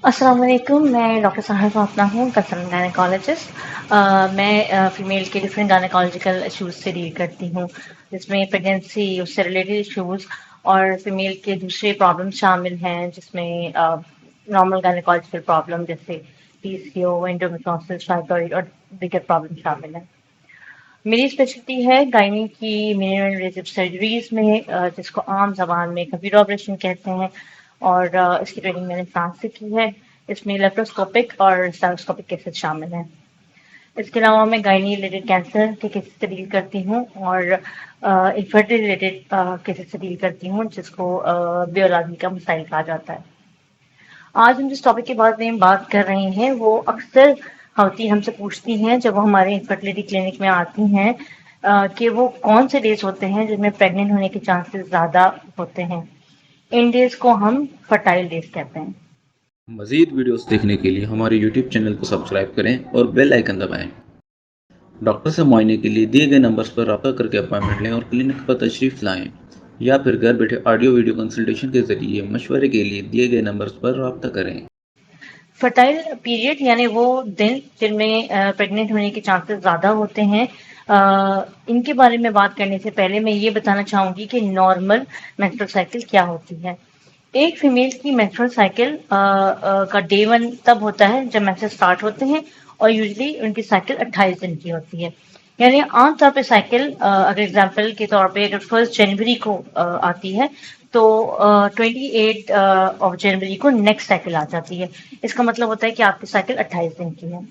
अस्सलाम वालेकुम। मैं डॉक्टर साहिर फातना हूँ, कंसल्टेंट गायनेकोलॉजिस्ट। मैं फीमेल के डिफरेंट गायनेकोलॉजिकल इश्यूज से डील करती हूँ, जिसमें प्रेगनेंसी उससे रिलेटेड इश्यूज और फीमेल के दूसरे प्रॉब्लम शामिल हैं, जिसमें नॉर्मल गायनेकोलॉजिकल प्रॉब्लम जैसे पीसीओ, एंडोमेट्रियोसिस, फाइब्रॉइड और दीगर प्रॉब्लम शामिल हैं। मेरी स्पेशलिटी है गायनी की मिनिमल इन्वेसिव सर्जरीज में, जिसको आम जबान में कंप्यूटर ऑपरेशन कहते हैं, और इसकी ट्रेनिंग मैंने फ्रांस से की है। इसमें लेप्रोस्कोपिक और स्टेथोस्कोपिक केसेस शामिल हैं। इसके अलावा मैं गायनी रिलेटेड कैंसर के केसेस से डील करती हूँ और इन्फर्टिलिटी रिलेटेड केसेस से डील करती हूँ, जिसको बेऔलादी का मसाइल कहा जाता है। आज हम जिस टॉपिक के बारे में बात कर रहे हैं वो अक्सर खातन हमसे पूछती हैं जब वो हमारे इनफर्टिलिटी क्लिनिक में आती हैं, कि वो कौन से डेज होते हैं जिनमें प्रेग्नेंट होने के चांसेस ज़्यादा होते हैं। इन डेज को हम फर्टाइल डेज कहते हैं। मज़ीद वीडियोस देखने के लिए हमारे YouTube चैनल को सब्सक्राइब करें और बेल आइकन दबाएं। डॉक्टर से मुआयने के लिए दिए गए नंबर्स पर रब्ता करके अपॉइंटमेंट लें और क्लिनिक पर तशरीफ़ लाएं, या फिर घर बैठे ऑडियो वीडियो कंसल्टेशन के ज़रिए मशवरे के लिए दिए गए नंबर्स पर रब्ता करें। फर्टाइल पीरियड यानी वो दिन जिनमें प्रेग्नेंट होने के चांसेस ज़्यादा होते हैं। इनके बारे में बात करने से पहले मैं ये बताना चाहूँगी कि नॉर्मल मेंस्ट्रुअल साइकिल क्या होती है। एक फीमेल की मेंस्ट्रुअल साइकिल का डे 1 तब होता है जब मेंस्ट्रुअल स्टार्ट होते हैं, और यूजुअली उनकी साइकिल 28 दिन की होती है। यानी आम तौर पे साइकिल, अगर एग्जांपल के तौर पे अगर 1 जनवरी को आती है, तो 28 ऑफ जनवरी को नेक्स्ट साइकिल आ जाती है। इसका मतलब होता है कि आपकी साइकिल 28 दिन की है।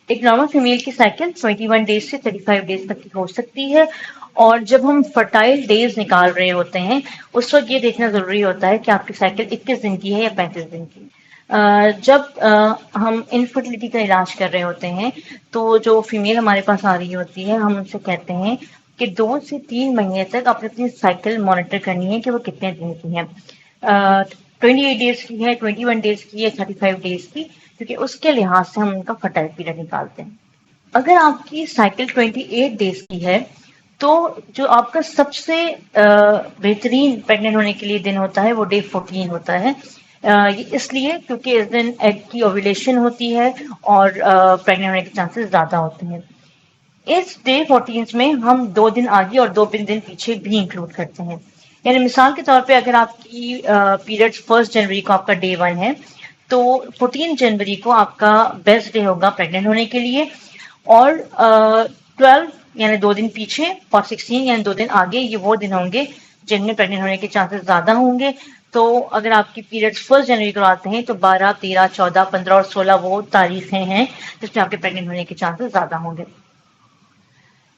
एक नॉर्मल फीमेल की साइकिल 21 डेज से 35 डेज तक की हो सकती है। और जब हम फर्टाइल डेज निकाल रहे होते हैं, उस वक्त ये देखना जरूरी होता है कि आपकी साइकिल 21 दिन की है या 35 दिन की। जब हम इनफर्टिलिटी का इलाज कर रहे होते हैं, तो जो फीमेल हमारे पास आ रही होती है, हम उनसे कहते हैं कि 2 से 3 महीने तक आपने अपनी साइकिल मॉनिटर करनी है कि वो कितने दिन की है। 28 डेज की है, 21 डेज की है, 35 डेज की, क्योंकि उसके लिहाज से हम उनका फर्टाइल पीरियड निकालते हैं। अगर आपकी साइकिल 28 डेज की है, तो जो आपका सबसे बेहतरीन प्रेग्नेंट होने के लिए दिन होता है वो डे 14 होता है। ये इसलिए क्योंकि इस दिन एग की ओव्यूलेशन होती है और प्रेग्नेंट होने के चांसेस ज़्यादा होते हैं। इस डे 14 में हम 2 दिन आगे और 2 दिन पीछे भी इंक्लूड करते हैं। यानी मिसाल के तौर पे अगर आपकी पीरियड्स 1 जनवरी को आपका डे 1 है, तो 14 जनवरी को आपका बेस्ट डे होगा प्रेग्नेंट होने के लिए। और 12 यानी 2 दिन पीछे और 16 यानी 2 दिन आगे, ये वो दिन होंगे जिनमें प्रेग्नेंट होने के चांसेस ज्यादा होंगे। तो अगर आपकी पीरियड्स 1 जनवरी को आते हैं, तो 12, 13, 14, 15 और 16 वो तारीखें हैं जिसमें आपके प्रेग्नेंट होने के चांसेस ज्यादा होंगे।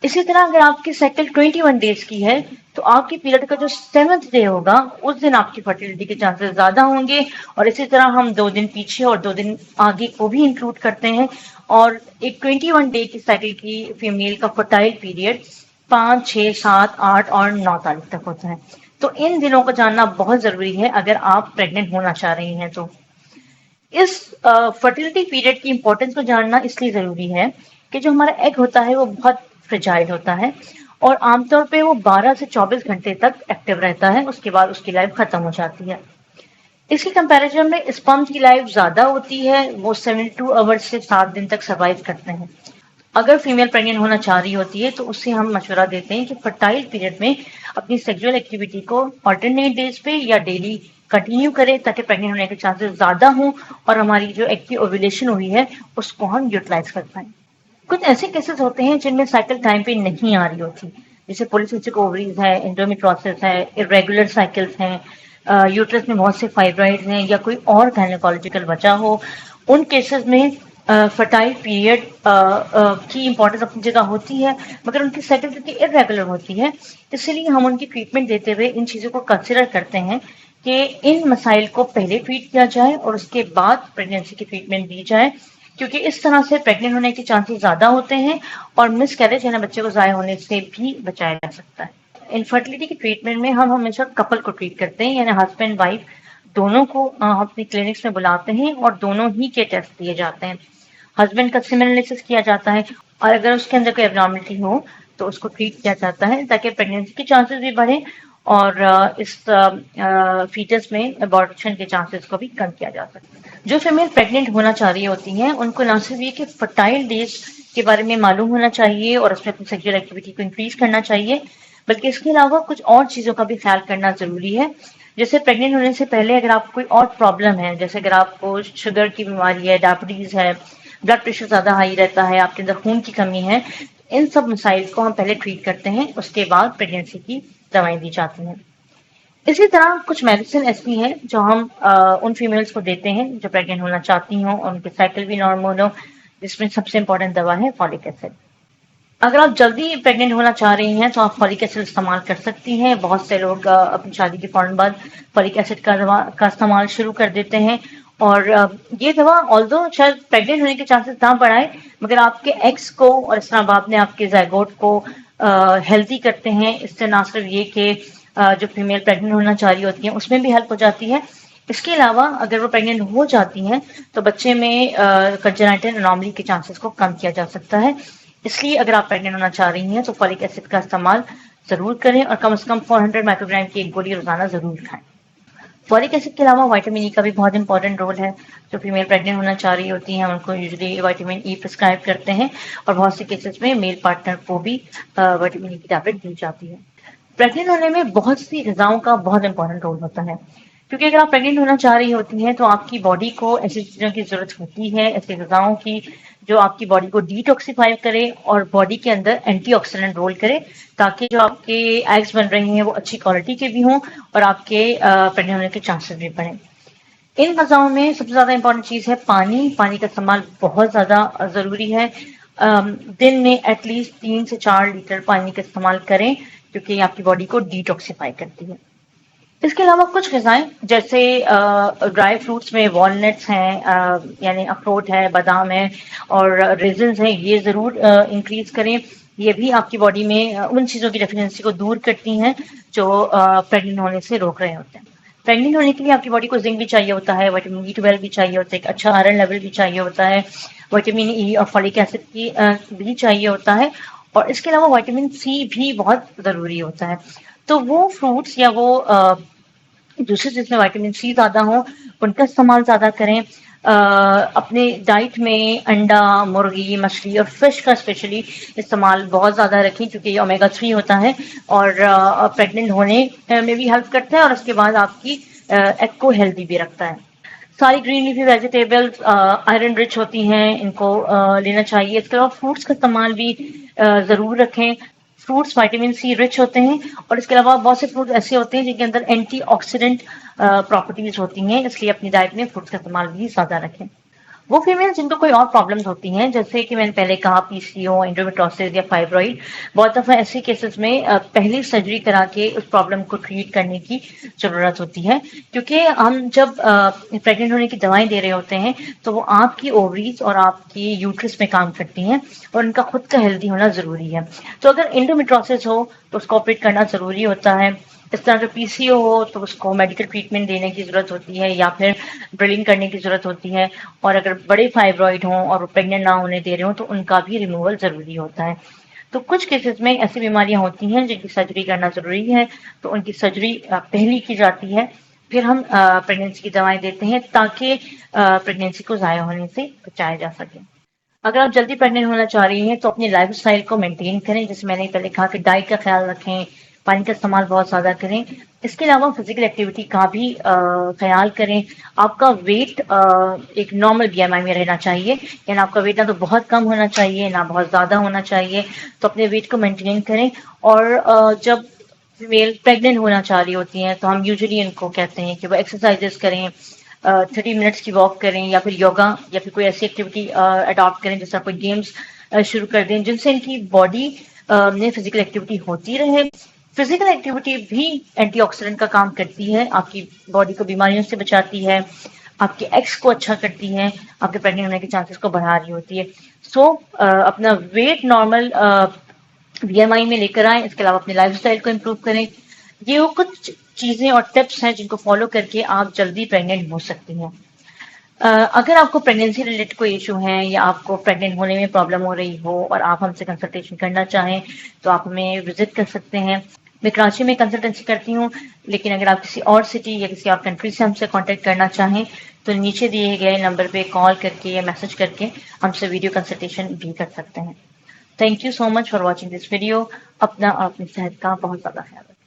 इसी तरह अगर आपकी साइकिल 21 डेज की है, तो आपकी पीरियड का जो 7th डे होगा, उस दिन आपकी फर्टिलिटी के चांसेस ज्यादा होंगे। और इसी तरह हम 2 दिन पीछे और 2 दिन आगे को भी इंक्लूड करते हैं। और एक 21 डे की साइकिल की फीमेल का फर्टाइल पीरियड 5, 6, 7, 8 और 9 तारीख तक होता है। तो इन दिनों को जानना बहुत जरूरी है अगर आप प्रेग्नेंट होना चाह रही हैं। तो इस फर्टिलिटी पीरियड की इंपॉर्टेंस को जानना इसलिए जरूरी है कि जो हमारा एग होता है वो बहुत फ्रेजाइल होता है, और आमतौर पे वो 12 से 24 घंटे तक एक्टिव रहता है, उसके बाद उसकी लाइफ खत्म हो जाती है। इसके कंपैरिजन में स्पर्म की लाइफ ज्यादा होती है, वो 72 आवर्स से 7 दिन तक सर्वाइव करते हैं। अगर फीमेल प्रेग्नेंट होना चाह रही होती है, तो उससे हम मशवरा देते हैं कि फर्टाइल पीरियड में अपनी सेक्सुअल एक्टिविटी को ऑल्टरनेट डेज पे या डेली कंटिन्यू करें, ताकि प्रेग्नेंट होने के चांसेस ज्यादा हों और हमारी जो एग की ओव्यूलेशन हुई है उसको हम यूटिलाइज कर पाए। कुछ ऐसे केसेस होते हैं जिनमें साइकिल टाइम पे नहीं आ रही होती, जैसे पॉलीसिस्टिक ओवरीज है, एंडोमेट्रियोसिस है, इरेगुलर साइकिल्स हैं, यूट्रस में बहुत से फाइब्रॉइड्स हैं, या कोई और गायनेकोलॉजिकल वजह हो। उन केसेस में फर्टाइल पीरियड की इंपॉर्टेंस अपनी जगह होती है, मगर उनकी साइकिल क्योंकि इरेगुलर होती है, इसलिए हम उनकी ट्रीटमेंट देते हुए इन चीज़ों को कंसिडर करते हैं कि इन मसाइल को पहले ट्रीट किया जाए और उसके बाद प्रेगनेंसी की ट्रीटमेंट दी जाए, क्योंकि इस तरह से प्रेग्नेंट होने के चांसेस ज़्यादा होते हैं और मिस कैरेज यानी बच्चे को ज़ाया होने से भी बचाया जा सकता है। इनफर्टिलिटी की ट्रीटमेंट में हम हमेशा कपल को ट्रीट करते हैं, यानी हस्बैंड वाइफ दोनों को अपनी क्लिनिक्स में बुलाते हैं और दोनों ही के टेस्ट दिए जाते हैं। हस्बैंड का सीमेन एनालिसिस किया जाता है, और अगर उसके अंदर कोई एबनॉर्मलिटी हो तो उसको ट्रीट किया जाता है, ताकि प्रेगनेंसी के चांसेस भी बढ़े और इस फीटस में अबॉर्शन के चांसेस को भी कम किया जा सकता है। जो फीमेल प्रेग्नेंट होना चाह रही होती हैं उनको ना सिर्फ ये कि फर्टाइल डेज के बारे में मालूम होना चाहिए और उसमें अपनी सेक्सुअल एक्टिविटी को इंक्रीज करना चाहिए, बल्कि इसके अलावा कुछ और चीज़ों का भी ख्याल करना ज़रूरी है। जैसे प्रेग्नेंट होने से पहले अगर आपको कोई और प्रॉब्लम है, जैसे अगर आपको शुगर की बीमारी है, डायबिटीज़ है, ब्लड प्रेशर ज़्यादा हाई रहता है, आपके अंदर खून की कमी है, इन सब मसाइल को हम पहले ट्रीट करते हैं, उसके बाद प्रेगनेंसी की दवाएं दी जाती हैं। इसी तरह कुछ मेडिसिन ऐसी हैं जो हम उन फीमेल्स को देते हैं जो प्रेग्नेंट होना चाहती हों और उनके साइकिल भी नॉर्मल हो, जिसमें सबसे इंपॉर्टेंट दवा है फॉलिक एसिड। अगर आप जल्दी प्रेग्नेंट होना चाह रही हैं तो आप फॉलिक एसिड इस्तेमाल कर सकती हैं। बहुत से लोग अपनी शादी के फौरन बाद फॉलिक एसिड का इस्तेमाल शुरू कर देते हैं और ये दवा ऑल्दो शायद प्रेग्नेंट होने के चांसेस ना बढ़ाए, मगर आपके एग्स को और इस तरह बाद में आपके जायगोट को हेल्दी करते हैं। इससे ना सिर्फ ये कि जो फीमेल प्रेग्नेंट होना चाह रही होती हैं उसमें भी हेल्प हो जाती है, इसके अलावा अगर वो प्रेग्नेंट हो जाती हैं तो बच्चे में कंजेनाइटल एनोमली के चांसेस को कम किया जा सकता है। इसलिए अगर आप प्रेग्नेंट होना चाह रही हैं तो फॉलिक एसिड का इस्तेमाल ज़रूर करें और कम से कम 400 माइक्रोग्राम की एक गोली रोजाना ज़रूर खाएं। फॉलिक एसिड के अलावा विटामिन ई का भी बहुत इंपॉर्टेंट रोल है। जो फीमेल प्रेग्नेंट होना चाह रही होती हैं उनको यूजुअली विटामिन ई प्रिस्क्राइब करते हैं और बहुत से केसेस में मेल पार्टनर को भी विटामिन ई की टैबलेट दी जाती है। प्रेग्नेंट होने में बहुत सी गजाओं का बहुत इंपॉर्टेंट रोल होता है, क्योंकि अगर आप प्रेग्नेंट होना चाह रही होती हैं तो आपकी बॉडी को ऐसी चीज़ों की ज़रूरत होती है, ऐसी गजाओं की जो आपकी बॉडी को डिटॉक्सिफाई करे और बॉडी के अंदर एंटीऑक्सीडेंट रोल करे, ताकि जो आपके एग्स बन रहे हैं वो अच्छी क्वालिटी के भी हों और आपके प्रेग्नेंट होने के चांसेस भी बढ़ें। इन गजाओं में सबसे ज़्यादा इंपॉर्टेंट चीज़ है पानी। पानी का इस्तेमाल बहुत ज़्यादा ज़रूरी है। दिन में एटलीस्ट 3 से 4 लीटर पानी का इस्तेमाल करें, क्योंकि ये आपकी बॉडी को डिटॉक्सिफाई करती है। इसके अलावा कुछ ग़िज़ाएँ जैसे ड्राई फ्रूट्स में वॉलनट्स हैं, यानी अखरोट है, बादाम है और रेज़िन्स हैं, ये ज़रूर इंक्रीज़ करें। ये भी आपकी बॉडी में उन चीज़ों की डेफिशिएंसी को दूर करती हैं जो प्रेग्नेंट होने से रोक रहे होते हैं। प्रेग्नेंट होने के लिए आपकी बॉडी को जिंक भी चाहिए होता है, विटामिन बी 12 भी चाहिए होता है, एक अच्छा आयरन लेवल भी चाहिए होता है, विटामिन ई और फॉलिक एसिड की भी चाहिए होता है और इसके अलावा विटामिन सी भी बहुत ज़रूरी होता है। तो वो फ्रूट्स या वो दूसरी जिसमें विटामिन सी ज़्यादा हो उनका इस्तेमाल ज़्यादा करें। अपने डाइट में अंडा, मुर्गी, मछली और फिश का स्पेशली इस्तेमाल बहुत ज़्यादा रखें, क्योंकि ये ओमेगा 3 होता है और प्रेग्नेंट होने में भी हेल्प करता है और उसके बाद आपकी एग को हेल्दी भी रखता है। सारी green leafy vegetables iron rich होती हैं, इनको लेना चाहिए। इसके अलावा फ्रूट्स का इस्तेमाल भी ज़रूर रखें। फ्रूट्स विटामिन सी रिच होते हैं और इसके अलावा बहुत से फ्रूट ऐसे होते हैं जिनके अंदर एंटीऑक्सीडेंट प्रॉपर्टीज होती हैं, इसलिए अपनी डाइट में फ्रूट्स का इस्तेमाल भी ज़्यादा रखें। वो फीमेल जिनको कोई और प्रॉब्लम्स होती हैं, जैसे कि मैंने पहले कहा पीसीओ, एंडोमेट्रोसिस या फाइब्रॉइड, बहुत दफ़ा ऐसे केसेस में पहले सर्जरी करा के उस प्रॉब्लम को ट्रीट करने की ज़रूरत होती है, क्योंकि हम जब प्रेग्नेंट होने की दवाएं दे रहे होते हैं तो वो आपकी ओवरीज और आपकी यूट्रस में काम करती हैं और उनका खुद का हेल्दी होना ज़रूरी है। तो अगर एंडोमेट्रोसिस हो तो उसको ऑपरेट करना ज़रूरी होता है। इस तरह जो पीसीओ हो तो उसको मेडिकल ट्रीटमेंट देने की ज़रूरत होती है या फिर ड्रिलिंग करने की ज़रूरत होती है, और अगर बड़े फाइब्रॉइड हों और प्रेग्नेंट ना होने दे रहे हों तो उनका भी रिमूवल ज़रूरी होता है। तो कुछ केसेस में ऐसी बीमारियां होती हैं जिनकी सर्जरी करना ज़रूरी है, तो उनकी सर्जरी पहली की जाती है, फिर हम प्रेगनेंसी की दवाएं देते हैं ताकि प्रेगनेंसी को ज़ाया होने से बचाया जा सके। अगर आप जल्दी प्रेग्नेंट होना चाह रही हैं तो अपनी लाइफस्टाइल को मेंटेन करें, जैसे मैंने पहले कहा कि डाइट का ख्याल रखें, पानी का इस्तेमाल बहुत ज़्यादा करें। इसके अलावा फिजिकल एक्टिविटी का भी ख्याल करें। आपका वेट एक नॉर्मल बीएमआई में रहना चाहिए, यानी आपका वेट ना तो बहुत कम होना चाहिए ना बहुत ज़्यादा होना चाहिए, तो अपने वेट को मेंटेन करें। और जब फीमेल प्रेग्नेंट होना चाह रही होती हैं तो हम यूजुअली इनको कहते हैं कि वो एक्सरसाइजेस करें, 30 मिनट्स की वॉक करें या फिर योगा या फिर कोई ऐसी एक्टिविटी अडॉप्ट करें, जैसा कोई गेम्स शुरू कर दें जिनसे इनकी बॉडी में फिजिकल एक्टिविटी होती रहे। फिजिकल एक्टिविटी भी एंटीऑक्सीडेंट का काम करती है, आपकी बॉडी को बीमारियों से बचाती है, आपके एक्स को अच्छा करती है, आपके प्रेग्नेंट होने के चांसेस को बढ़ा रही होती है। सो अपना वेट नॉर्मल बीएमआई में लेकर आए, इसके अलावा अपनी लाइफस्टाइल को इम्प्रूव करें। ये वो कुछ चीज़ें और टिप्स हैं जिनको फॉलो करके आप जल्दी प्रेग्नेंट हो सकती हैं। अगर आपको प्रेगनेंसी रिलेटेड कोई इशू है या आपको प्रेग्नेंट होने में प्रॉब्लम हो रही हो और आप हमसे कंसल्टेशन करना चाहें तो आप हमें विजिट कर सकते हैं। मैं कराची में कंसल्टेंसी करती हूँ, लेकिन अगर आप किसी और सिटी या किसी और कंट्री से हमसे कांटेक्ट करना चाहें तो नीचे दिए गए नंबर पे कॉल करके या मैसेज करके हमसे वीडियो कंसल्टेशन भी कर सकते हैं। Thank you so much for watching this video. अपना और अपनी सेहत का बहुत ज़्यादा ख्याल रखें।